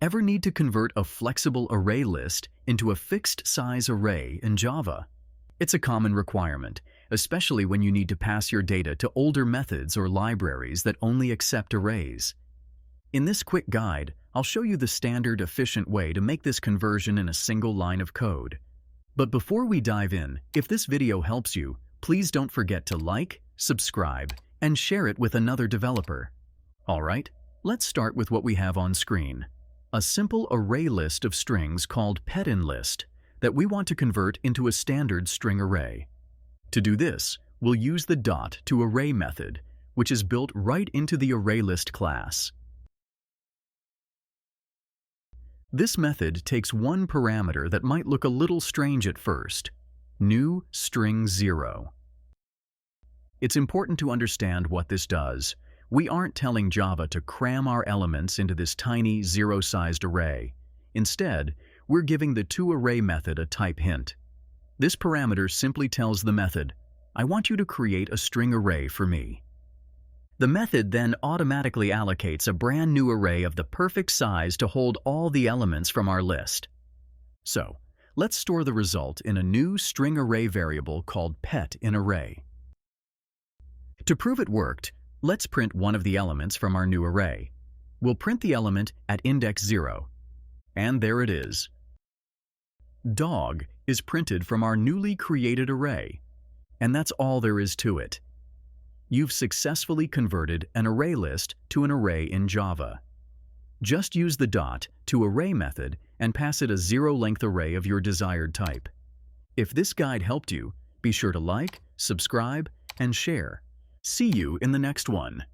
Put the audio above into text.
Ever need to convert a flexible array list into a fixed-size array in Java? It's a common requirement, especially when you need to pass your data to older methods or libraries that only accept arrays. In this quick guide, I'll show you the standard, efficient way to make this conversion in a single line of code. But before we dive in, if this video helps you, please don't forget to like, subscribe, and share it with another developer. Alright, let's start with what we have on screen. A simple array list of strings called petInList that we want to convert into a standard string array. To do this, we'll use the toArray method, which is built right into the ArrayList class. This method takes one parameter that might look a little strange at first: new string 0. It's important to understand what this does. We aren't telling Java to cram our elements into this tiny zero-sized array. Instead, we're giving the toArray method a type hint. This parameter simply tells the method, "I want you to create a string array for me." The method then automatically allocates a brand new array of the perfect size to hold all the elements from our list. So, let's store the result in a new string array variable called petInArray. To prove it worked, let's print one of the elements from our new array. We'll print the element at index 0. And there it is. Dog is printed from our newly created array. And that's all there is to it. You've successfully converted an array list to an array in Java. Just use the toArray method and pass it a zero-length array of your desired type. If this guide helped you, be sure to like, subscribe, and share. See you in the next one.